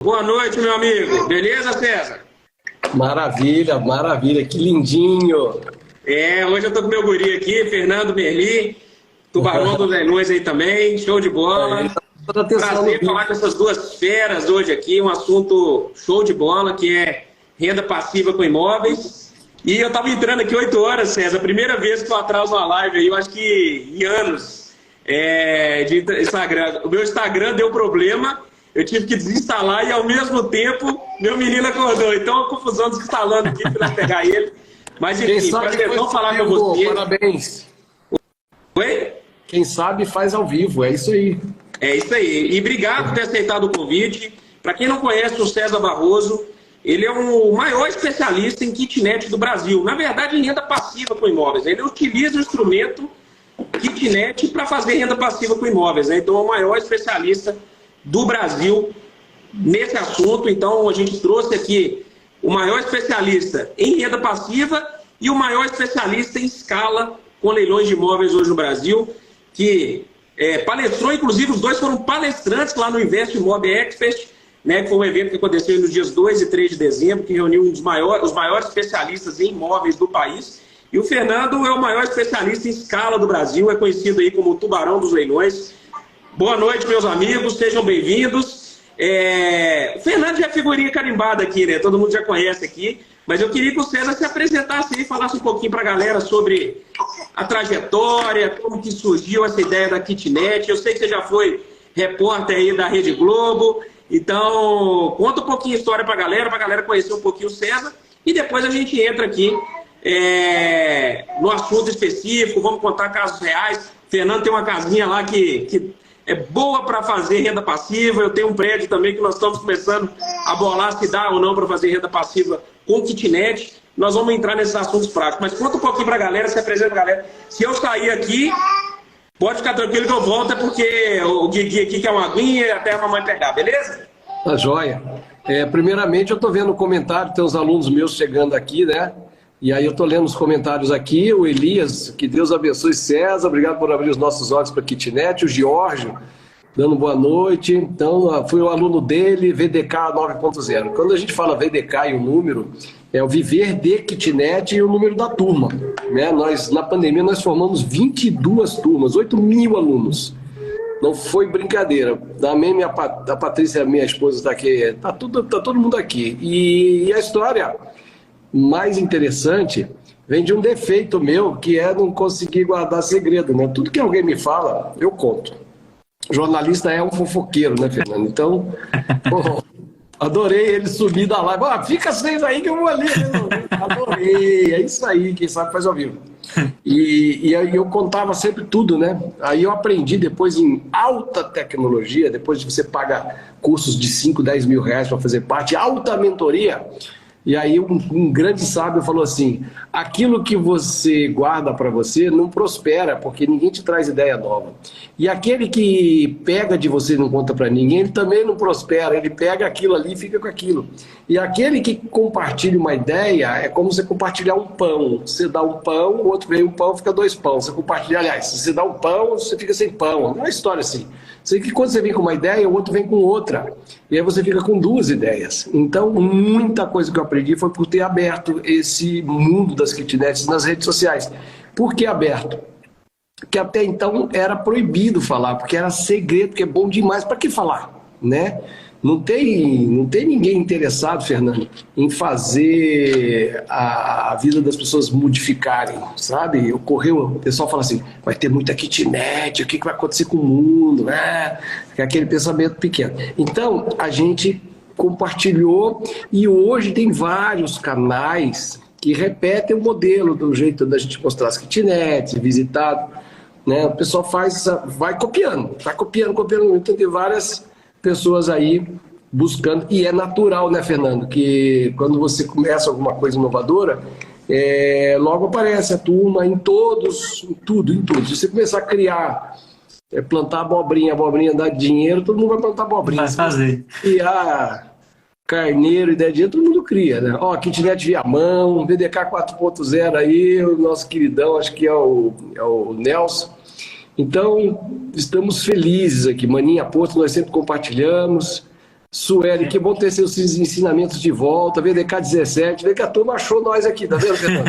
Boa noite, meu amigo. Beleza, César? Maravilha, maravilha, que lindinho. Hoje eu tô com meu guri aqui, Fernando Merli, Tubarão dos Leilões aí também, show de Ele bola. tá prestando atenção no Prazer vídeo. falar com essas duas feras hoje aqui, um assunto show de bola, que é renda passiva com imóveis. E eu tava entrando aqui 8 horas, César, primeira vez que eu atraso uma live aí, eu acho que em anos de Instagram. O meu Instagram deu problema, eu tive que desinstalar e ao mesmo tempo meu menino acordou. Então a confusão desinstalando aqui para pegar ele. Mas Quem enfim, sabe prazer, faz vamos ao falar com vivo, você. parabéns. Oi? Quem sabe faz ao vivo, é isso aí. É isso aí. E obrigado por ter aceitado o convite. Para quem não conhece o César Barroso, ele é o maior especialista em kitnet do Brasil. Na verdade, em renda passiva com imóveis. Ele utiliza o instrumento kitnet para fazer renda passiva com imóveis, né? Então, é o maior especialista do Brasil nesse assunto. Então, a gente trouxe aqui o maior especialista em renda passiva e o maior especialista em escala com leilões de imóveis hoje no Brasil, que palestrou, inclusive os dois foram palestrantes lá no Invest Mob Expert, né, que foi um evento que aconteceu nos dias 2 e 3 de dezembro, que reuniu os maiores especialistas em imóveis do país. E o Fernando é o maior especialista em escala do Brasil, é conhecido aí como o Tubarão dos Leilões. Boa noite, meus amigos, sejam bem-vindos. O Fernando já é figurinha carimbada aqui, né? Todo mundo já conhece aqui. Mas eu queria que o César se apresentasse aí, falasse um pouquinho para a galera sobre a trajetória, como que surgiu essa ideia da kitnet. Eu sei que você já foi repórter aí da Rede Globo. Então, conta um pouquinho a história para a galera conhecer um pouquinho o César. E depois a gente entra aqui no assunto específico, vamos contar casos reais. O Fernando tem uma casinha lá que é boa para fazer renda passiva. Eu tenho um prédio também que nós estamos começando a bolar se dá ou não para fazer renda passiva com kitnet. Nós vamos entrar nesses assuntos práticos. Mas conta um pouquinho para a galera, se apresenta para a galera. Se eu sair aqui, pode ficar tranquilo que eu volto, é porque o Guigui aqui quer uma aguinha e até a mamãe pegar, beleza? Tá joia. Primeiramente, eu tô vendo o comentário, tem uns alunos meus chegando aqui, né? E aí eu tô lendo os comentários aqui, o Elias, que Deus abençoe César, obrigado por abrir os nossos olhos para kitnet, o Giorgio, dando boa noite. Então, fui o aluno dele, VDK 9.0. Quando a gente fala VDK e o número, é o viver de kitnet e o número da turma, né? Na pandemia, nós formamos 22 turmas, 8.000 alunos. Não foi brincadeira. A Patrícia, minha esposa, está aqui, tá todo mundo aqui. E a história mais interessante vem de um defeito meu, que é não conseguir guardar segredo, né? Tudo que alguém me fala, eu conto. Jornalista é um fofoqueiro, né, Fernando? Então, adorei ele subir da live. Fica vocês aí que eu vou ali. Adorei, é isso aí, quem sabe faz ao vivo. E aí eu contava sempre tudo, né? Aí eu aprendi depois em alta tecnologia, depois de você pagar cursos de 5, 10 mil reais para fazer parte, alta mentoria. E aí um grande sábio falou assim: aquilo que você guarda para você não prospera, porque ninguém te traz ideia nova. E aquele que pega de você e não conta para ninguém, ele também não prospera, ele pega aquilo ali e fica com aquilo. E aquele que compartilha uma ideia é como você compartilhar um pão. Você dá um pão, o outro vem um pão, fica 2 pães. Você compartilha, aliás, se você dá um pão, você fica sem pão. Não é uma história assim. Sei que quando você vem com uma ideia, o outro vem com outra. E aí você fica com 2 ideias. Então, muita coisa que eu aprendi foi por ter aberto esse mundo das kitnets nas redes sociais. Por que aberto? Porque até então era proibido falar, porque era segredo, porque é bom demais. Para que falar, né? Não tem ninguém interessado, Fernando, em fazer a vida das pessoas modificarem, sabe? O pessoal fala assim, vai ter muita kitnet, o que vai acontecer com o mundo, né? É aquele pensamento pequeno. Então, a gente compartilhou e hoje tem vários canais que repetem o modelo do jeito da gente mostrar as kitnets, visitado, né? O pessoal vai copiando, então tem várias pessoas aí buscando, e é natural, né, Fernando, que quando você começa alguma coisa inovadora, logo aparece a turma em tudo. Se você começar a criar, plantar abobrinha dá dinheiro, todo mundo vai plantar abobrinha. Vai fazer. Criar carneiro e der dinheiro, todo mundo cria, né? Kitnet Viamão, VDK 4.0 aí, o nosso queridão, acho que é o Nelson. Então, estamos felizes aqui. Maninha Porto, nós sempre compartilhamos. Sueli, que bom ter seus ensinamentos de volta. VDK 17, vê que a turma achou nós aqui, tá vendo, Fernando?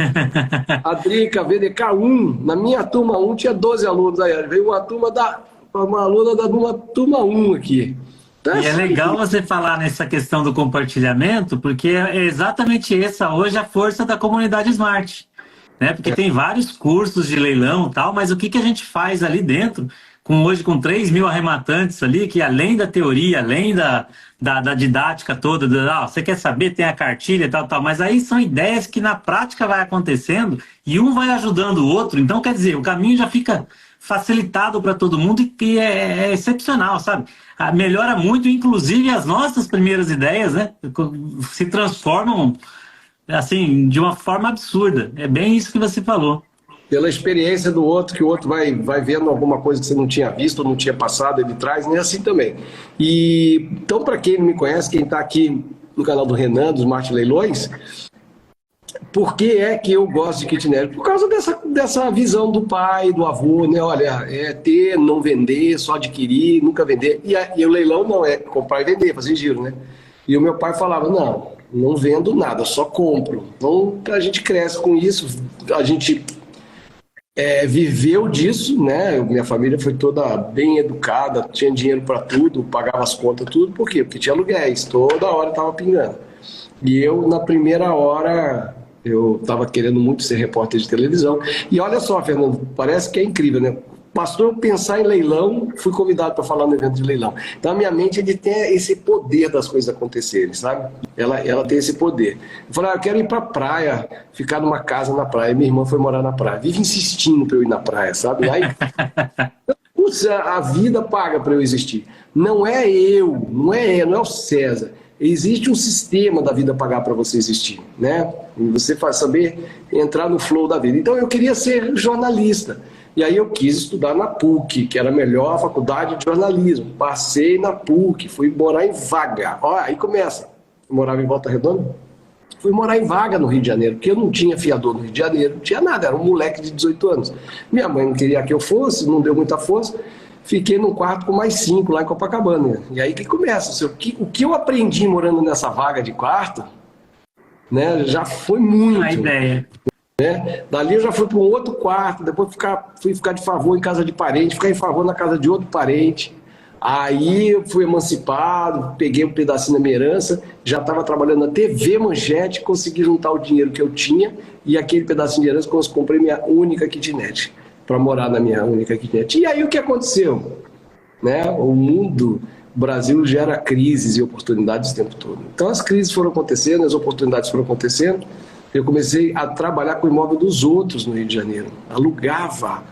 A Drica, VDK 1, na minha turma 1 tinha 12 alunos aí, veio uma aluna da turma 1 aqui. Então, e é legal você falar nessa questão do compartilhamento, porque é exatamente essa hoje a força da comunidade Smart, né? Porque tem vários cursos de leilão e tal, mas o que a gente faz ali dentro, hoje com 3 mil arrematantes ali, que além da teoria, além da didática toda, você quer saber, tem a cartilha e tal, mas aí são ideias que na prática vai acontecendo e um vai ajudando o outro, então quer dizer, o caminho já fica facilitado para todo mundo e é excepcional, sabe? Melhora muito, inclusive as nossas primeiras ideias, né? Se transformam assim, de uma forma absurda. É bem isso que você falou. Pela experiência do outro, que o outro vai vendo alguma coisa que você não tinha visto, não tinha passado, ele traz, né? Assim também. E então, para quem não me conhece, quem está aqui no canal do Renan, dos Smart Leilões, por que é que eu gosto de kitnet? Por causa dessa visão do pai, do avô, né? Olha, é ter, não vender, só adquirir, nunca vender. E o leilão não é comprar e vender, fazer giro, né? E o meu pai falava, não vendo nada, só compro. Então, a gente cresce com isso, a gente viveu disso, né? Minha família foi toda bem educada, tinha dinheiro para tudo, pagava as contas, tudo. Por quê? Porque tinha aluguéis, toda hora estava pingando. E eu, na primeira hora, eu estava querendo muito ser repórter de televisão. E olha só, Fernando, parece que é incrível, né? Bastou eu pensar em leilão, fui convidado para falar no evento de leilão. Então a minha mente ele tem esse poder das coisas acontecerem, sabe? Ela tem esse poder. Eu falei, eu quero ir para a praia, ficar numa casa na praia. Minha irmã foi morar na praia, vive insistindo para eu ir na praia, sabe? Aí, a vida paga para eu existir. Não é eu, não é o César. Existe um sistema da vida pagar para você existir, né? E você faz saber entrar no flow da vida. Então eu queria ser jornalista. E aí eu quis estudar na PUC, que era a melhor faculdade de jornalismo. Passei na PUC, fui morar em Vaga. Ó, aí começa. Eu morava em Volta Redonda. Fui morar em Vaga no Rio de Janeiro, porque eu não tinha fiador no Rio de Janeiro, não tinha nada, era um moleque de 18 anos. Minha mãe não queria que eu fosse, não deu muita força. Fiquei num quarto com mais 5 lá em Copacabana. E aí que começa. O que eu aprendi morando nessa vaga de quarto, né, já foi muito. A ideia. Né? Dali eu já fui para um outro quarto, depois fui ficar de favor em casa de parente, ficar em favor na casa de outro parente. Aí eu fui emancipado, peguei um pedacinho da minha herança, já estava trabalhando na TV Manchete, consegui juntar o dinheiro que eu tinha e aquele pedacinho de herança eu comprei minha única kitnet, para morar na minha única kitnet. E aí o que aconteceu? Né? O Brasil gera crises e oportunidades o tempo todo. Então as crises foram acontecendo, as oportunidades foram acontecendo. Eu comecei a trabalhar com o imóvel dos outros no Rio de Janeiro. Alugava,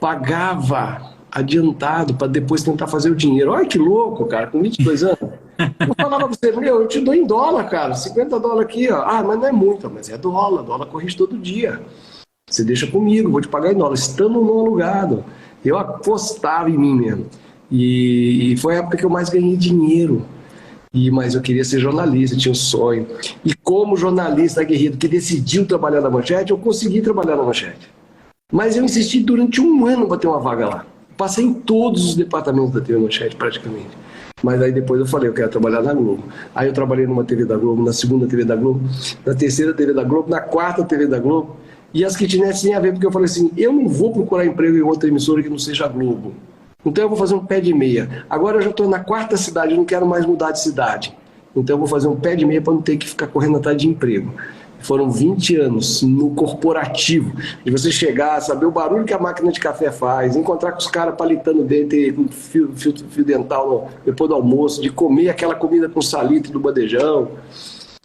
pagava adiantado para depois tentar fazer o dinheiro. Olha que louco, cara, com 22 anos. Eu falava para você, eu te dou em dólar, cara, 50 dólares aqui, ó. Ah, mas não é muito, mas é dólar corrige todo dia. Você deixa comigo, vou te pagar em dólar. Estamos no alugado. Eu apostava em mim mesmo. E foi a época que eu mais ganhei dinheiro. Mas eu queria ser jornalista, tinha um sonho. E como jornalista aguerrido que decidiu trabalhar na Manchete, eu consegui trabalhar na Manchete. Mas eu insisti durante 1 ano para ter uma vaga lá. Passei em todos os departamentos da TV Manchete, praticamente. Mas aí depois eu falei, eu quero trabalhar na Globo. Aí eu trabalhei numa TV da Globo, na segunda TV da Globo, na terceira TV da Globo, na quarta TV da Globo. E as kitnets têm a ver, porque eu falei assim, eu não vou procurar emprego em outra emissora que não seja a Globo. Então eu vou fazer um pé de meia. Agora eu já estou na 4ª cidade, eu não quero mais mudar de cidade. Então eu vou fazer um pé de meia para não ter que ficar correndo atrás de emprego. Foram 20 anos no corporativo, de você chegar, saber o barulho que a máquina de café faz, encontrar com os caras palitando dente com fio dental depois do almoço, de comer aquela comida com salitre do bandejão,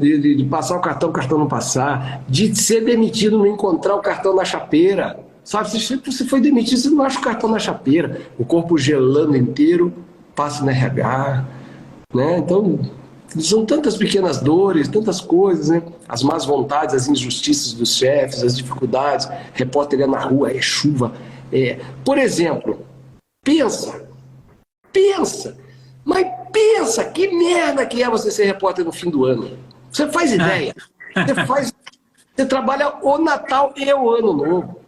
de passar o cartão não passar, de ser demitido, não encontrar o cartão na chapeira. Sabe, se você foi demitido, você não acha o cartão na chapeira. O corpo gelando inteiro, passa no RH, né? Então, são tantas pequenas dores, tantas coisas, né? As más vontades, as injustiças dos chefes, as dificuldades. Repórter ia na rua, é chuva. Por exemplo, pensa, mas pensa que merda que é você ser repórter no fim do ano. Você faz ideia? Você trabalha o Natal e o Ano Novo.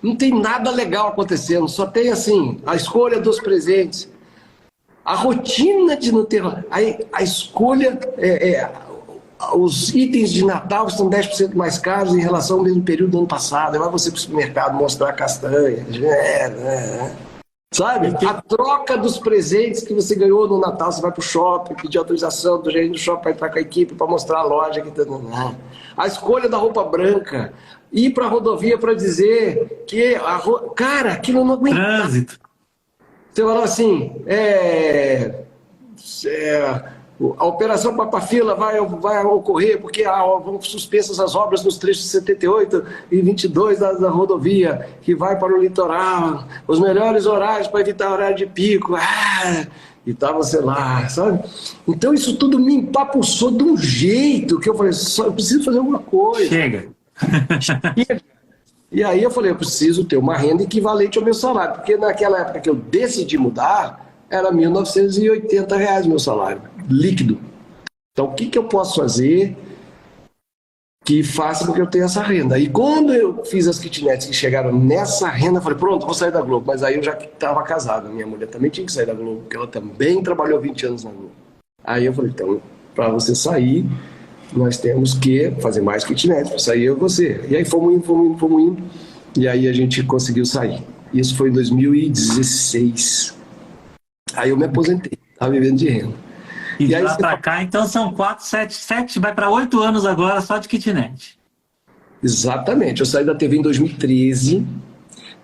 Não tem nada legal acontecendo, só tem assim, a escolha dos presentes. A rotina de não ter... A escolha... os itens de Natal estão 10% mais caros em relação ao mesmo período do ano passado. Aí vai você para o supermercado mostrar castanha. Sabe? A troca dos presentes que você ganhou no Natal, você vai para o shopping, pedir autorização do gerente do shopping para entrar com a equipe, para mostrar a loja. A escolha da roupa branca, ir para a rodovia para dizer que... Cara, aquilo não aguenta. Trânsito. Você falou assim, a Operação Papa-Fila vai ocorrer porque vão suspensas as obras nos trechos 78 e 22 da rodovia, que vai para o litoral, os melhores horários para evitar horário de pico, e estava, sei lá, sabe? Então isso tudo me empapuçou de um jeito que eu falei, eu preciso fazer alguma coisa. Chega. E aí eu falei, eu preciso ter uma renda equivalente ao meu salário, porque naquela época que eu decidi mudar, era R$ 1.980 meu salário, líquido. Então, o que eu posso fazer que faça com que eu tenha essa renda? E quando eu fiz as kitnets que chegaram nessa renda, eu falei, pronto, vou sair da Globo. Mas aí eu já estava casado, minha mulher também tinha que sair da Globo, porque ela também trabalhou 20 anos na Globo. Aí eu falei, então, para você sair, nós temos que fazer mais kitnets, para sair eu e você. E aí fomos indo, e aí a gente conseguiu sair. Isso foi em 2016. Aí eu me aposentei, estava vivendo de renda. E de lá para cá, então são 4, 7, vai para 8 anos agora só de kitnet. Exatamente. Eu saí da TV em 2013,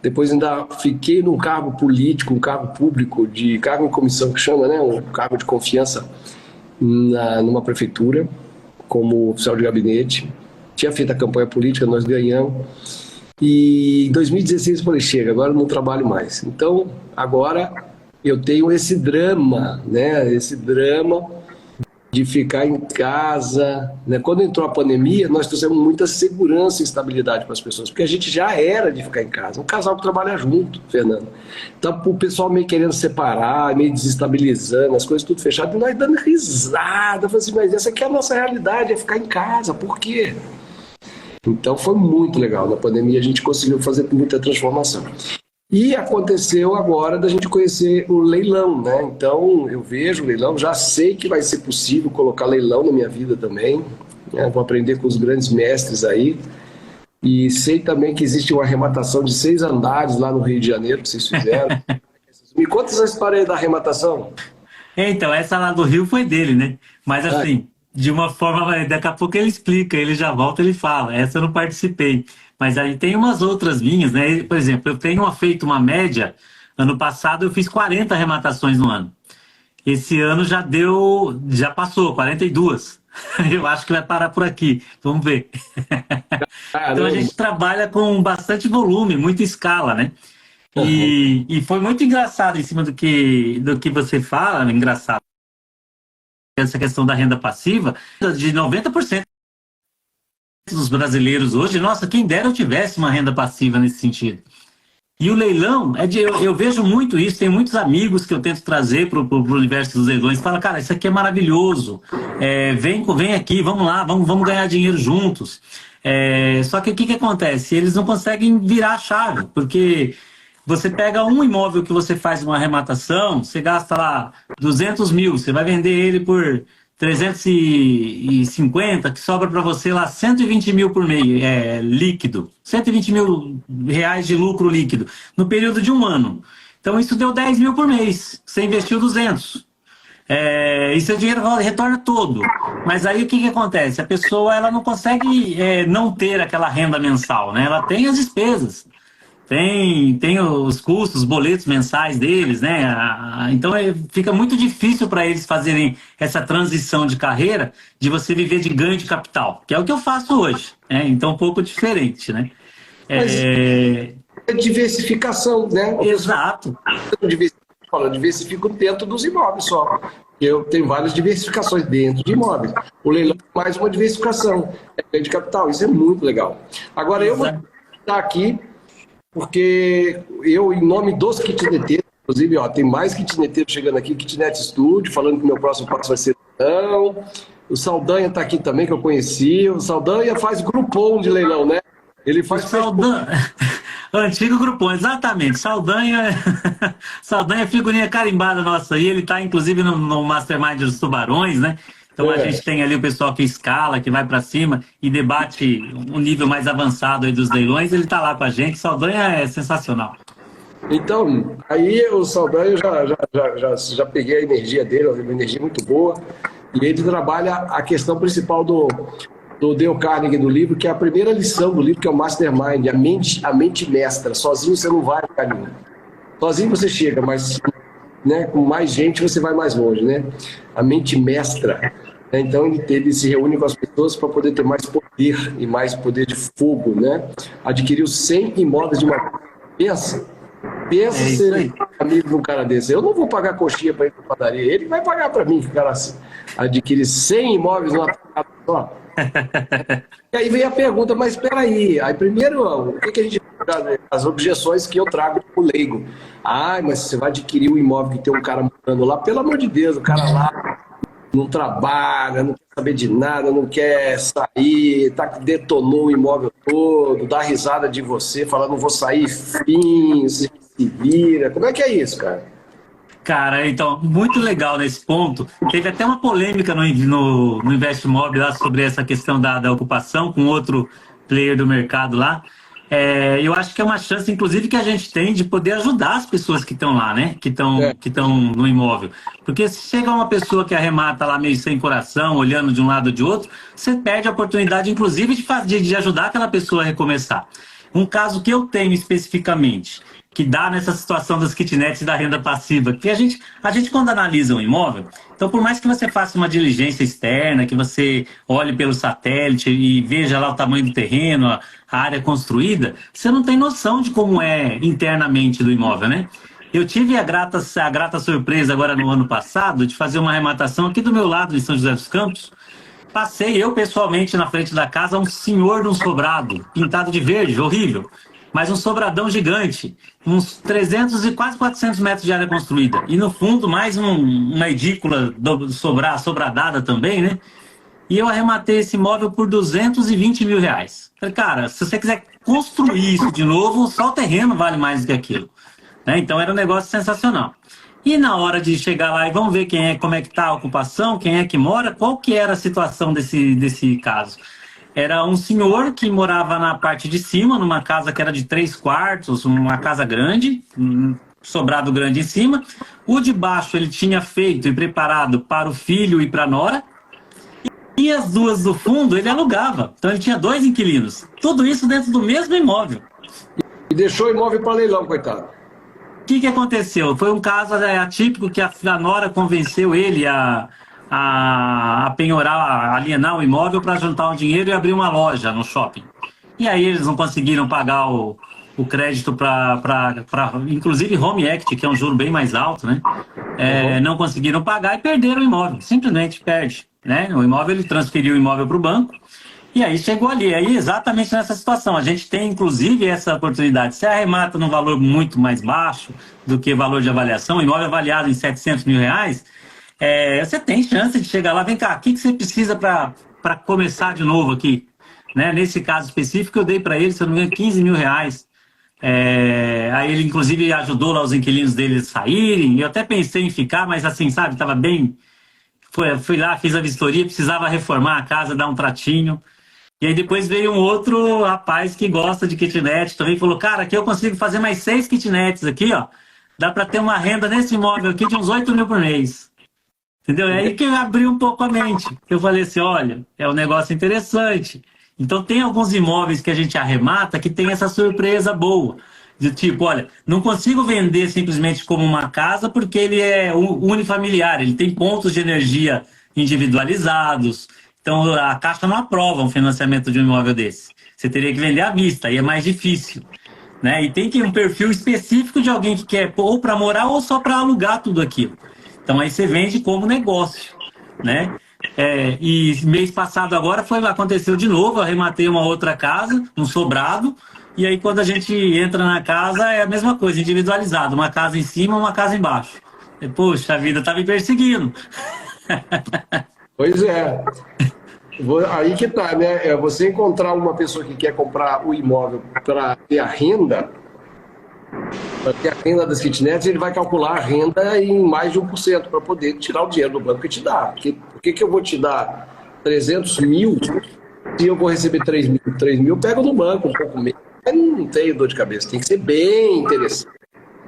depois ainda fiquei num cargo político, um cargo público, cargo em comissão que chama, né? Um cargo de confiança numa prefeitura, como oficial de gabinete. Tinha feito a campanha política, nós ganhamos. E em 2016 eu falei, chega, agora eu não trabalho mais. Então, agora... eu tenho esse drama, né? Esse drama de ficar em casa, né? Quando entrou a pandemia, nós trouxemos muita segurança e estabilidade para as pessoas, porque a gente já era de ficar em casa, um casal que trabalha junto, Fernando. Então, o pessoal meio querendo separar, meio desestabilizando, as coisas tudo fechado, e nós dando risada, eu falei assim, mas essa aqui é a nossa realidade, é ficar em casa, por quê? Então, foi muito legal. Na pandemia, a gente conseguiu fazer muita transformação. E aconteceu agora da gente conhecer o leilão, né? Então, eu vejo o leilão, já sei que vai ser possível colocar leilão na minha vida também, né? Vou aprender com os grandes mestres aí. E sei também que existe uma arrematação de 6 andares lá no Rio de Janeiro, que vocês fizeram. Me conta essa história aí da arrematação. Então, essa lá do Rio foi dele, né? Mas assim, de uma forma, daqui a pouco ele explica, ele já volta, ele fala. Essa eu não participei. Mas aí tem umas outras minhas, né? Por exemplo, eu tenho feito uma média. Ano passado eu fiz 40 arrematações no ano. Esse ano já passou, 42. Eu acho que vai parar por aqui. Vamos ver. Então a gente trabalha com bastante volume, muita escala, né? E foi muito engraçado em cima do que você fala, engraçado. Essa questão da renda passiva, de 90%. Dos brasileiros hoje, nossa, quem dera eu tivesse uma renda passiva nesse sentido. E o leilão, eu vejo muito isso, tem muitos amigos que eu tento trazer para o universo dos leilões, fala, cara, isso aqui é maravilhoso, vem aqui, vamos lá, vamos ganhar dinheiro juntos. Só que o que acontece? Eles não conseguem virar a chave, porque você pega um imóvel que você faz uma arrematação, você gasta lá 200 mil, você vai vender ele por 350, que sobra para você lá 120 mil por mês, líquido. 120 mil reais de lucro líquido, no período de um ano. Então isso deu 10 mil por mês, você investiu 200. E seu dinheiro retorna todo. Mas aí o que acontece? A pessoa ela não consegue não ter aquela renda mensal, né? Ela tem as despesas. Tem os custos, os boletos mensais deles, né? Então fica muito difícil para eles fazerem essa transição de carreira, de você viver de ganho de capital, que é o que eu faço hoje. Então um pouco diferente, né? É diversificação, né? Exato. Diversifico dentro dos imóveis só. Eu tenho várias diversificações dentro de imóveis. O leilão é mais uma diversificação, ganho de capital. Isso é muito legal. Agora eu vou estar aqui porque eu, em nome dos kitneteiros, inclusive, tem mais kitneteiros chegando aqui, Kitnet Studio, falando que o meu próximo passo vai ser leilão. O Saldanha está aqui também, que eu conheci. O Saldanha faz grupom de leilão, né? Ele faz... Antigo Grupom, exatamente. Saldanha, Saldanha é figurinha carimbada nossa aí. Ele está, inclusive, no Mastermind dos Tubarões, né? Então a gente tem ali o pessoal que escala, que vai para cima e debate um nível mais avançado aí dos leilões. Ele está lá com a gente. Saldanha é sensacional. Então, aí o Saldanha já peguei a energia dele, uma energia muito boa, e ele trabalha a questão principal do Dale Carnegie do livro, que é a primeira lição do livro, que é o Mastermind, a mente mestra. Sozinho você não vai a lugar nenhum. Sozinho você chega, mas né, com mais gente você vai mais longe, né? A mente mestra. Então ele se reúne com as pessoas para poder ter mais poder e mais poder de fogo, né? Adquiriu 100 imóveis de uma... Pensa ser amigo de um cara desse. Eu não vou pagar coxinha para ir para padaria. Ele vai pagar para mim, que o cara adquire 100 imóveis numa tacada só. E aí vem a pergunta, mas espera aí. Aí primeiro, o que a gente... As objeções que eu trago para o leigo. Mas você vai adquirir um imóvel que tem um cara morando lá. Pelo amor de Deus, o cara lá não trabalha, não quer saber de nada, não quer sair, detonou o imóvel todo, dá risada de você, fala, não vou sair, fim, se vira. Como é que é isso, cara? Cara, então, muito legal nesse ponto. Teve até uma polêmica no Investmob lá sobre essa questão da ocupação com outro player do mercado lá. Eu acho que é uma chance, inclusive, que a gente tem de poder ajudar as pessoas que estão lá, né? Que estão no imóvel. Porque se chega uma pessoa que arremata lá meio sem coração, olhando de um lado ou de outro, você perde a oportunidade, inclusive, de ajudar aquela pessoa a recomeçar. Um caso que eu tenho especificamente, que dá nessa situação das kitnets e da renda passiva, que a gente quando analisa um imóvel, então por mais que você faça uma diligência externa, que você olhe pelo satélite e veja lá o tamanho do terreno, a área construída, você não tem noção de como é internamente do imóvel, né? Eu tive a grata surpresa agora no ano passado de fazer uma arrematação aqui do meu lado, em São José dos Campos. Passei eu pessoalmente na frente da casa, um senhor de um sobrado, pintado de verde, horrível. Mas um sobradão gigante, uns 300 e quase 400 metros de área construída. E no fundo, mais uma edícula sobradada também, né? E eu arrematei esse imóvel por R$220 mil. Falei, cara, se você quiser construir isso de novo, só o terreno vale mais do que aquilo. Né? Então era um negócio sensacional. E na hora de chegar lá e vamos ver como é que está a ocupação, quem é que mora, qual que era a situação desse caso? Era um senhor que morava na parte de cima, numa casa que era de 3 quartos, uma casa grande, um sobrado grande em cima. O de baixo ele tinha feito e preparado para o filho e para a nora. E as duas do fundo ele alugava. Então ele tinha 2 inquilinos. Tudo isso dentro do mesmo imóvel. E deixou o imóvel para leilão, coitado. O que aconteceu? Foi um caso atípico que a nora convenceu ele a penhorar, a alienar o imóvel para juntar um dinheiro e abrir uma loja no shopping. E aí eles não conseguiram pagar o crédito para inclusive Home Equity, que é um juro bem mais alto, né? Não conseguiram pagar e perderam o imóvel. Simplesmente perde. Né? O imóvel, ele transferiu o imóvel para o banco e aí chegou ali. Aí exatamente nessa situação. A gente tem, inclusive, essa oportunidade. Se arremata num valor muito mais baixo do que o valor de avaliação, o imóvel avaliado em R$700 mil, você tem chance de chegar lá, vem cá, o que você precisa para começar de novo aqui? Né? Nesse caso específico, eu dei para ele, se eu não me engano, R$15 mil. Aí ele, inclusive, ajudou lá os inquilinos dele a saírem. Eu até pensei em ficar, mas assim, sabe, estava bem... Fui lá, fiz a vistoria, precisava reformar a casa, dar um tratinho. E aí depois veio um outro rapaz que gosta de kitnet, também falou, cara, aqui eu consigo fazer mais 6 kitnets aqui, ó. Dá para ter uma renda nesse imóvel aqui de uns 8 mil por mês. Entendeu? É aí que eu abri um pouco a mente. Eu falei assim, olha, é um negócio interessante. Então tem alguns imóveis que a gente arremata que tem essa surpresa boa. De tipo, olha, não consigo vender simplesmente como uma casa porque ele é unifamiliar, ele tem pontos de energia individualizados. Então a Caixa não aprova um financiamento de um imóvel desse. Você teria que vender à vista, aí é mais difícil. Né? E tem que um perfil específico de alguém que quer ou para morar ou só para alugar tudo aquilo. Então aí você vende como negócio, né? E mês passado agora aconteceu de novo, eu arrematei uma outra casa, um sobrado, e aí quando a gente entra na casa é a mesma coisa, individualizado, uma casa em cima, uma casa embaixo. Poxa, a vida tá me perseguindo. Pois é. Aí que tá, né? Você encontrar uma pessoa que quer comprar o imóvel para ter a renda, para ter a renda das kitnets, ele vai calcular a renda em mais de 1% para poder tirar o dinheiro do banco e te dar. Por que eu vou te dar 300 mil se eu vou receber 3 mil? 3 mil eu pego no banco um pouco menos. Não tenho dor de cabeça, tem que ser bem interessante.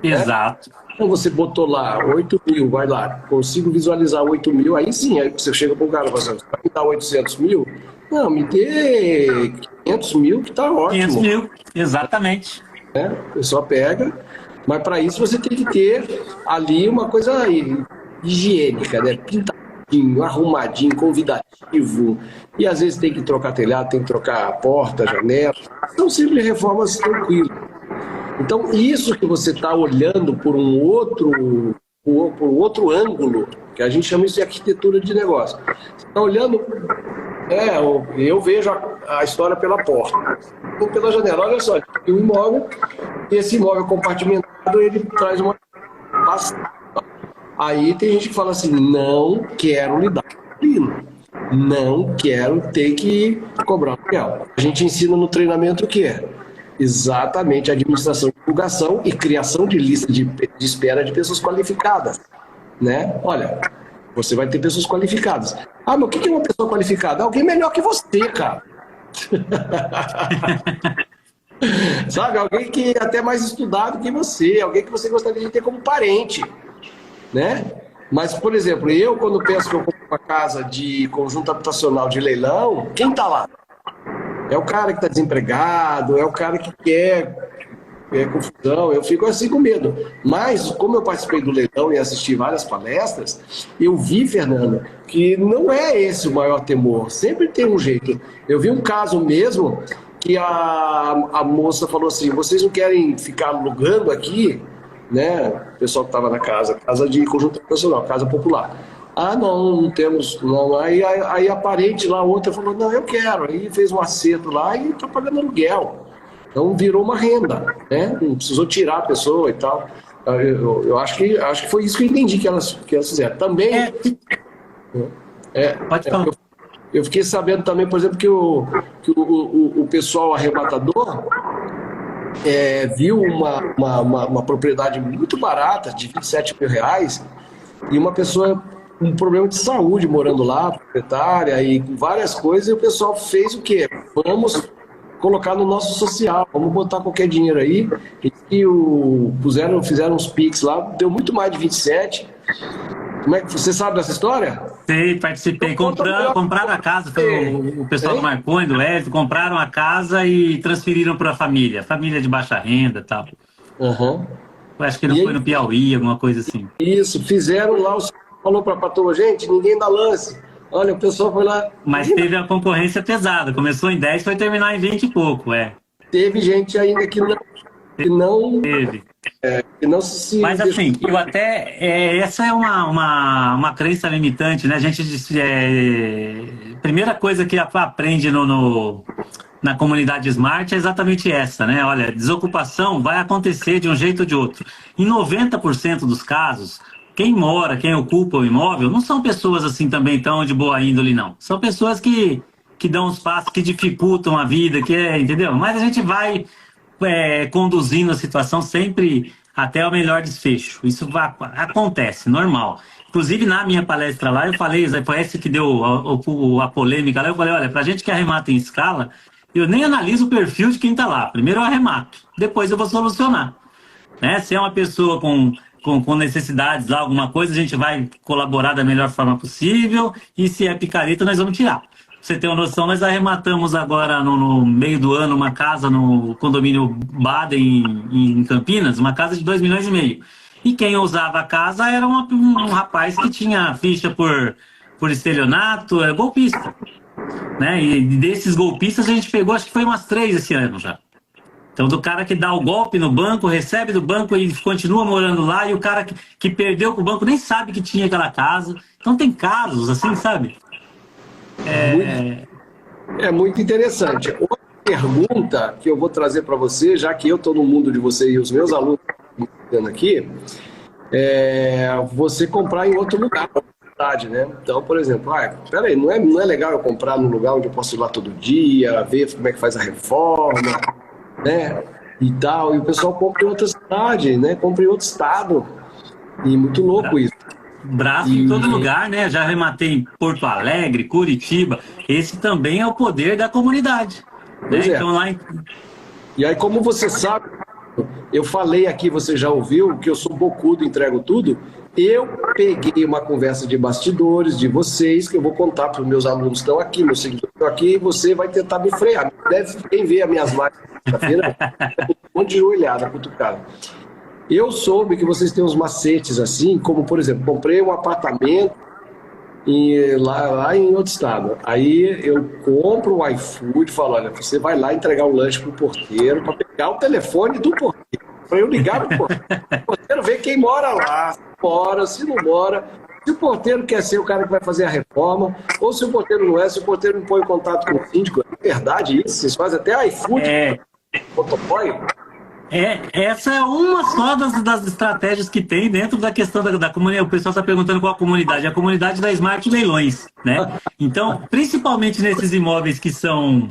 Exato. Né? Então você botou lá 8 mil, vai lá, consigo visualizar 8 mil, aí sim, aí você chega para o cara e fala assim, você vai me dar 800 mil? Não, me dê 500 mil que tá ótimo. 500 mil, exatamente. O pessoal pega, mas para isso você tem que ter ali uma coisa higiênica, né? Pintadinho, arrumadinho, convidativo, e às vezes tem que trocar telhado, tem que trocar porta, janela, são simples reformas tranquilas. Então isso que você está olhando por um outro ângulo, que a gente chama isso de arquitetura de negócio. Você está olhando, eu vejo a história pela porta, ou pela janela. Olha só, tem um imóvel, e esse imóvel compartimentado, ele traz uma... Aí tem gente que fala assim, não quero lidar com aquilo, não quero ter que cobrar aluguel. A gente ensina no treinamento o quê? Exatamente, administração, divulgação e criação de lista de espera de pessoas qualificadas, né? Olha, você vai ter pessoas qualificadas. Ah, mas o que é uma pessoa qualificada? Alguém melhor que você, cara. Sabe, alguém que é até mais estudado que você, alguém que você gostaria de ter como parente, né? Mas, por exemplo, eu quando penso que eu compro uma casa de conjunto habitacional de leilão, quem tá lá? É o cara que está desempregado, é o cara que quer confusão, eu fico assim com medo. Mas, como eu participei do leilão e assisti várias palestras, eu vi, Fernanda, que não é esse o maior temor, sempre tem um jeito. Eu vi um caso mesmo que a moça falou assim, vocês não querem ficar alugando aqui, né? O pessoal que estava na casa de conjunto habitacional, casa popular. Ah, não temos, não. Aí a parente lá, outra, falou, não, eu quero. Aí fez um acerto lá e está pagando aluguel. Então virou uma renda, né? Não precisou tirar a pessoa e tal. Eu acho que foi isso que eu entendi que elas fizeram. Também... Pode falar. Eu fiquei sabendo também, por exemplo, que o pessoal arrebatador viu uma propriedade muito barata, de 27 mil reais, e uma pessoa com um problema de saúde morando lá, proprietária, e com várias coisas, e o pessoal fez o quê? Vamos colocar no nosso social, vamos botar qualquer dinheiro aí, e fizeram uns Pix lá, deu muito mais de 27. Como é que você sabe dessa história? Sei, participei. Compraram a casa, o pessoal do Marconi, do Edson, compraram a casa e transferiram para a família de baixa renda e tal. Uhum. Eu acho que não foi no Piauí, alguma coisa assim. Isso, fizeram lá, o senhor falou para a patroa, gente, ninguém dá lance. Olha, o pessoal foi lá... Mas teve a concorrência pesada, começou em 10, foi terminar em 20 e pouco, Teve gente ainda que não... Teve. Que não se... Mas assim, eu até... essa é uma crença limitante, né? A gente... primeira coisa que aprende na comunidade Smart é exatamente essa, né? Olha, desocupação vai acontecer de um jeito ou de outro. Em 90% dos casos, quem ocupa o imóvel, não são pessoas assim também tão de boa índole, não. São pessoas que dão os passos, que dificultam a vida, entendeu? Mas a gente vai conduzindo a situação sempre até o melhor desfecho. Isso acontece, normal. Inclusive, na minha palestra lá, eu falei, foi esse que deu a polêmica lá, eu falei, olha, pra gente que arremata em escala, eu nem analiso o perfil de quem está lá. Primeiro eu arremato, depois eu vou solucionar. Né? Se é uma pessoa com necessidades lá, alguma coisa, a gente vai colaborar da melhor forma possível, e se é picareta, nós vamos tirar. Pra você ter uma noção, nós arrematamos agora no meio do ano uma casa no condomínio Baden, em Campinas, uma casa de 2,5 milhões. E quem usava a casa era um rapaz que tinha ficha por estelionato, golpista. Né? E desses golpistas a gente pegou, acho que foi umas 3 esse ano já. Então, do cara que dá o golpe no banco, recebe do banco e continua morando lá, e o cara que perdeu com o banco nem sabe que tinha aquela casa. Então, tem casos assim, sabe? É muito interessante. Outra pergunta que eu vou trazer para você, já que eu estou no mundo de você e os meus alunos estão aqui, você comprar em outro lugar, né? Então, por exemplo, peraí, não é legal eu comprar num lugar onde eu posso ir lá todo dia, ver como é que faz a reforma, né? e tal, e o pessoal compra em outra cidade, né? Compra em outro estado. E muito louco isso. Braço em todo lugar, né? Já rematei em Porto Alegre, Curitiba. Esse também é o poder da comunidade. Pois Né? é. Então, lá E aí, como você sabe, eu falei aqui, você já ouviu, que eu sou bocudo, entrego tudo. Eu peguei uma conversa de bastidores de vocês, que eu vou contar para os meus alunos que estão aqui, meus seguidores estão aqui, e você vai tentar me frear. Quem vê as minhas lives na feira, um monte de olhada, cutucada. Eu soube que vocês têm uns macetes assim, como, por exemplo, comprei um apartamento lá em outro estado. Aí eu compro o iFood e falo, olha, você vai lá entregar o lanche pro porteiro para pegar o telefone do porteiro, para eu ligar pro porteiro. O porteiro ver quem mora lá, se mora, se não mora, se o porteiro quer ser o cara que vai fazer a reforma, ou se o porteiro não é, se o porteiro não põe em contato com o síndico. É verdade isso? Vocês fazem até iFood, motoboy? Essa é uma só das estratégias que tem dentro da questão da comunidade. O pessoal está perguntando qual a comunidade. É a comunidade da Smart Leilões, né? Então, principalmente nesses imóveis que são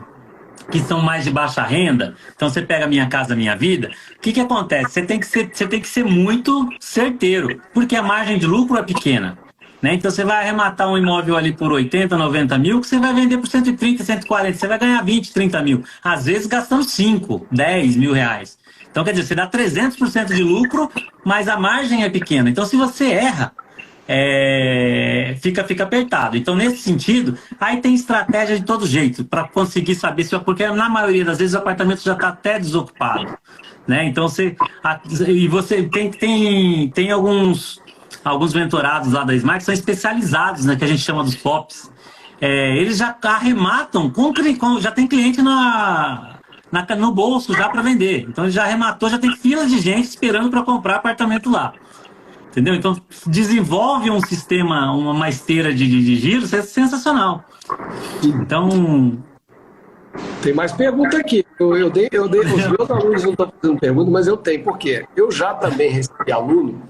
mais de baixa renda, então você pega Minha Casa Minha Vida, o que acontece? Você tem que ser muito certeiro, porque a margem de lucro é pequena. Né? Então você vai arrematar um imóvel ali por 80, 90 mil, que você vai vender por 130, 140, você vai ganhar 20, 30 mil. Às vezes gastando 5, 10 mil reais. Então, quer dizer, você dá 300% de lucro, mas a margem é pequena. Então, se você erra, fica apertado. Então, nesse sentido, aí tem estratégia de todo jeito, para conseguir saber se... Porque na maioria das vezes o apartamento já está até desocupado. Né? Então, você tem alguns mentorados lá da Smart que são especializados, né, que a gente chama dos POPs. Eles já arrematam, já tem cliente no bolso já para vender. Então ele já arrematou, já tem filas de gente esperando para comprar apartamento lá. Entendeu? Então desenvolve um sistema, uma esteira de giros, é sensacional. Então... Tem mais pergunta aqui. Eu dei, os meus alunos não estão fazendo pergunta, mas eu tenho. Por quê? Eu já também recebi aluno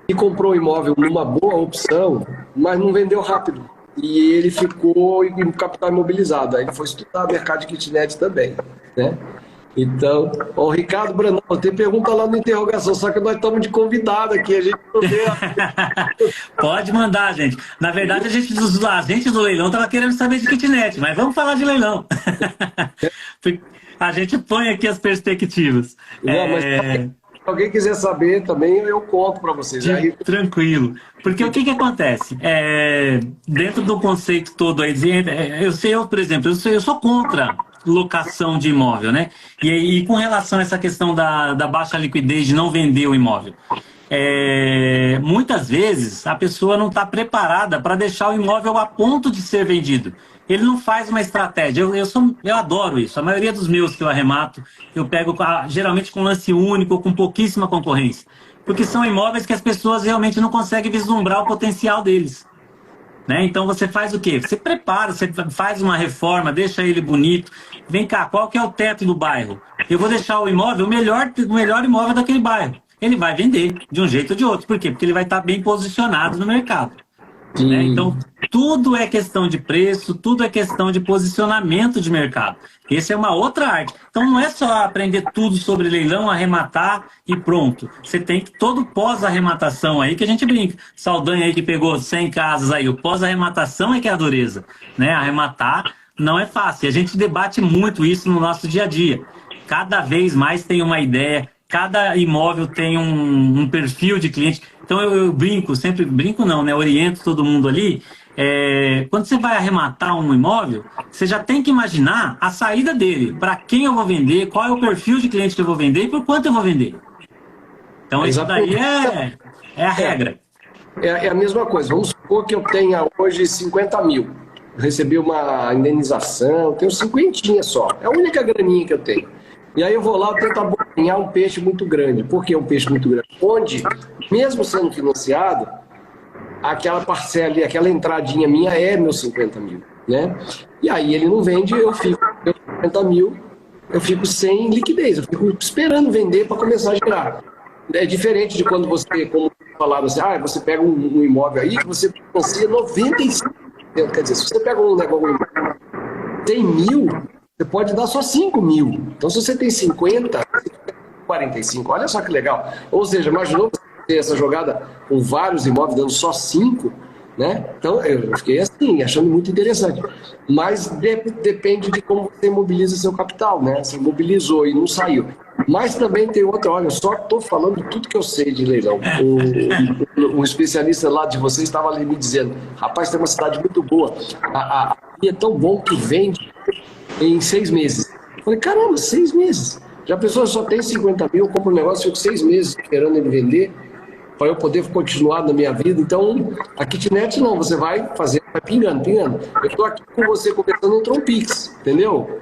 que comprou um imóvel numa boa opção, mas não vendeu rápido. E ele ficou em capital imobilizado. Aí ele foi estudar mercado de kitnet também, né? Então, o Ricardo Brandão, tem pergunta lá na interrogação, só que nós estamos de convidado aqui, a gente não vê. Pode mandar, gente. Na verdade, a gente do leilão estava querendo saber de kitnet, mas vamos falar de leilão. A gente põe aqui as perspectivas. Não, mas se alguém quiser saber também, eu conto para vocês. Tranquilo. Porque o que acontece? Dentro do conceito todo aí, por exemplo, eu sou contra locação de imóvel, né? E com relação a essa questão da baixa liquidez, de não vender o imóvel. Muitas vezes a pessoa não está preparada para deixar o imóvel a ponto de ser vendido. Ele não faz uma estratégia. Eu adoro isso. A maioria dos meus que eu arremato, eu pego geralmente com lance único ou com pouquíssima concorrência. Porque são imóveis que as pessoas realmente não conseguem vislumbrar o potencial deles. Né? Então você faz o quê? Você prepara, você faz uma reforma, deixa ele bonito. Vem cá, qual que é o teto do bairro? Eu vou deixar o imóvel, o melhor imóvel daquele bairro. Ele vai vender de um jeito ou de outro. Por quê? Porque ele vai estar bem posicionado no mercado. Né? Então, tudo é questão de preço, tudo é questão de posicionamento de mercado. Essa é uma outra arte. Então, não é só aprender tudo sobre leilão, arrematar e pronto. Você tem que todo pós-arrematação aí, que a gente brinca. Saldanha aí que pegou 100 casas aí, o pós-arrematação é que é a dureza. Né? Arrematar não é fácil. E a gente debate muito isso no nosso dia a dia. Cada vez mais tem uma ideia, cada imóvel tem um perfil de cliente. Então eu brinco, sempre brinco não, né? Oriento todo mundo ali. Quando você vai arrematar um imóvel, você já tem que imaginar a saída dele. Para quem eu vou vender, qual é o perfil de cliente que eu vou vender e por quanto eu vou vender. Então isso daí é a regra. É a mesma coisa. Vamos supor que eu tenha hoje 50 mil. Eu recebi uma indenização, tenho 50 só. É a única graninha que eu tenho. E aí eu vou lá, eu tento abocanhar um peixe muito grande. Por que um peixe muito grande? Onde, mesmo sendo financiado, aquela parcela, aquela entradinha minha é meus 50 mil. Né? E aí ele não vende, eu fico com 50 mil, eu fico sem liquidez, eu fico esperando vender para começar a girar. É diferente de quando você, como falaram assim, você pega um imóvel aí que você financia 95%. Quer dizer, se você pega um negócio 100 mil, você pode dar só 5 mil. Então, se você tem 50, 45, olha só que legal. Ou seja, imaginou você ter essa jogada com vários imóveis dando só 5, né? Então, eu fiquei assim, achando muito interessante. Mas depende de como você mobiliza seu capital, né? Você mobilizou e não saiu. Mas também tem outra, olha, eu só estou falando tudo que eu sei de leilão. O especialista lá de vocês estava ali me dizendo, rapaz, tem uma cidade muito boa, é tão bom que vende em 6 meses. Eu falei, caramba, 6 meses. Já a pessoa só tem 50 mil, eu compro um negócio, fico 6 meses esperando ele vender, para eu poder continuar na minha vida. Então, a kitnet não, você vai fazer, vai pingando. Eu estou aqui com você conversando, entrou um Pix, entendeu?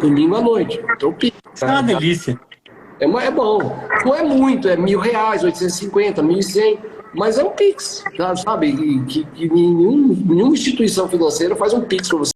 Domingo à noite, entrou um Pix. É uma delícia. É bom. Não é muito, é R$1.000, 850, 1.100, mas é um Pix, sabe? Que nenhuma instituição financeira faz um Pix para você.